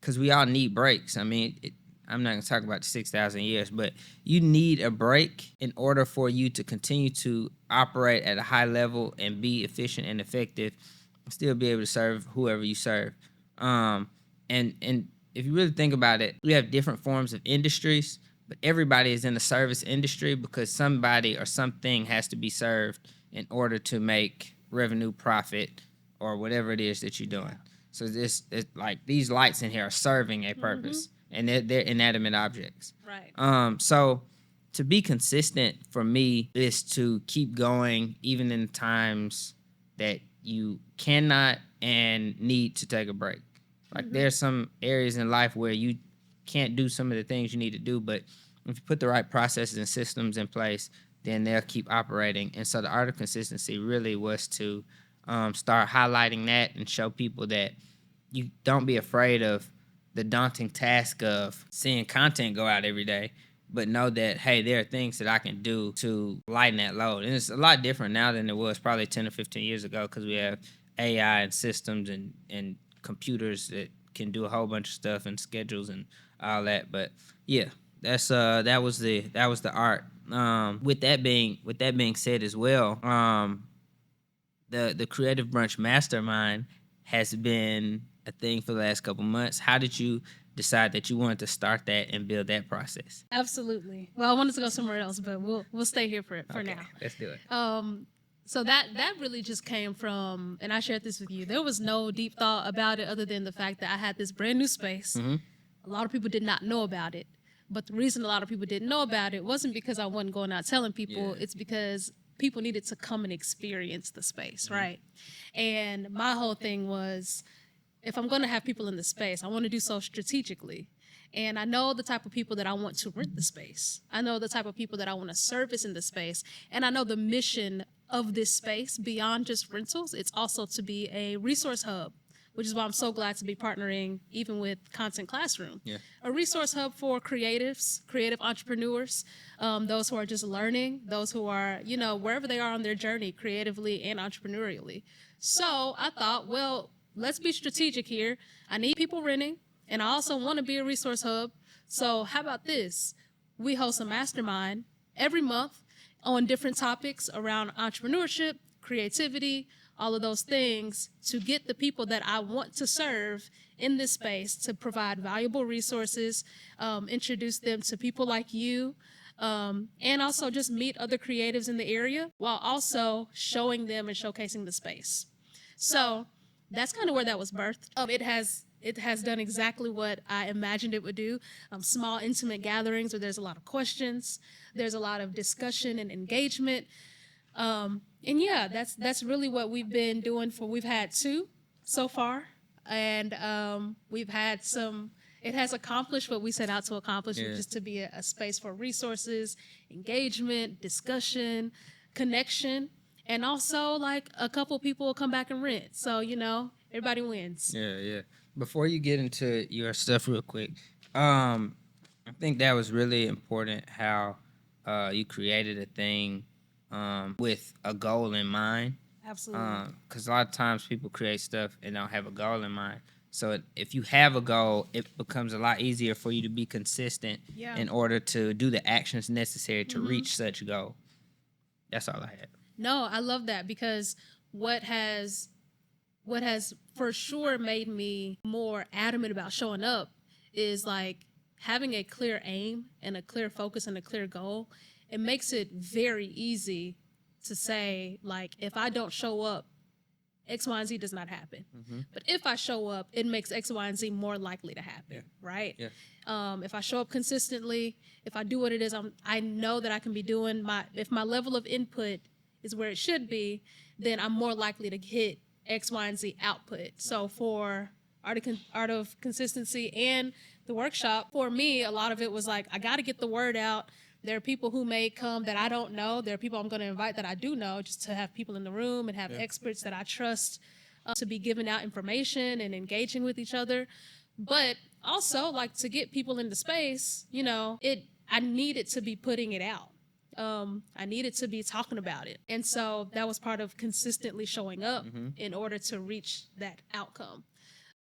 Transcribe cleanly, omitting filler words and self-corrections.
because we all need breaks. I mean, I'm not going to talk about the 6,000 years, but you need a break in order for you to continue to operate at a high level and be efficient and effective, and still be able to serve whoever you serve. And if you really think about it, we have different forms of industries, but everybody is in the service industry because somebody or something has to be served in order to make revenue, profit, or whatever it is that you're doing. So it's like these lights in here are serving a purpose, and they're inanimate objects. Right. So to be consistent for me is to keep going even in times that you cannot and need to take a break. Like there's some areas in life where you can't do some of the things you need to do, but if you put the right processes and systems in place, then they'll keep operating. And so the art of consistency really was to start highlighting that and show people that you don't be afraid of the daunting task of seeing content go out every day, but know that, hey, there are things that I can do to lighten that load. And it's a lot different now than it was probably 10 or 15 years ago because we have AI and systems and computers that can do a whole bunch of stuff and schedules and all that. But yeah, that was the art. With that being said as well, the Creative Brunch mastermind has been a thing for the last couple months. How did you decide that you wanted to start that and build that process? Absolutely. Well, I wanted to go somewhere else, but we'll stay here for Okay, now. let's do it. So that really just came from, and I shared this with you. There was no deep thought about it other than the fact that I had this brand new space. Mm-hmm. A lot of people did not know about it. But the reason a lot of people didn't know about it wasn't because I wasn't going out telling people. Yeah. It's because people needed to come and experience the space, right? And my whole thing was, if I'm going to have people in the space, I want to do so strategically. And I know the type of people that I want to rent the space. I know the type of people that I want to service in the space. And I know the mission of this space beyond just rentals. It's also to be a resource hub, which is why I'm so glad to be partnering even with Content Classroom. Yeah. A resource hub for creatives, creative entrepreneurs, those who are just learning, those who are, wherever they are on their journey creatively and entrepreneurially. So I thought, well, let's be strategic here. I need people renting, and I also want to be a resource hub. So how about this? We host a mastermind every month on different topics around entrepreneurship, creativity, all of those things to get the people that I want to serve in this space to provide valuable resources, introduce them to people like you, and also just meet other creatives in the area while also showing them and showcasing the space. So that's kind of where that was birthed. It has done exactly what I imagined it would do. Small, intimate gatherings where there's a lot of questions, there's a lot of discussion and engagement. And yeah, that's really what we've been doing we've had 2 so far. And we've had it has accomplished what we set out to accomplish, which is to be a space for resources, engagement, discussion, connection. And also, like, a couple people will come back and rent. So, everybody wins. Yeah. Before you get into your stuff real quick, I think that was really important how you created a thing with a goal in mind. Absolutely. Because a lot of times people create stuff and don't have a goal in mind. So if you have a goal, it becomes a lot easier for you to be consistent in order to do the actions necessary to reach such goal. That's all I had. No, I love that because what has for sure made me more adamant about showing up is like having a clear aim and a clear focus and a clear goal. It makes it very easy to say, like, if I don't show up, X, Y, and Z does not happen. But if I show up, it makes X, Y, and Z more likely to happen, right? Yeah. If I show up consistently, if I do what it is I know that I can be doing, if my level of input is where it should be, then I'm more likely to hit X, Y, and Z output. So for Art of Consistency and the workshop, for me, a lot of it was like, I got to get the word out. There are people who may come that I don't know. There are people I'm going to invite that I do know, just to have people in the room and have experts that I trust to be giving out information and engaging with each other. But also, like, to get people into space, I needed to be putting it out. I needed to be talking about it. And so that was part of consistently showing up in order to reach that outcome.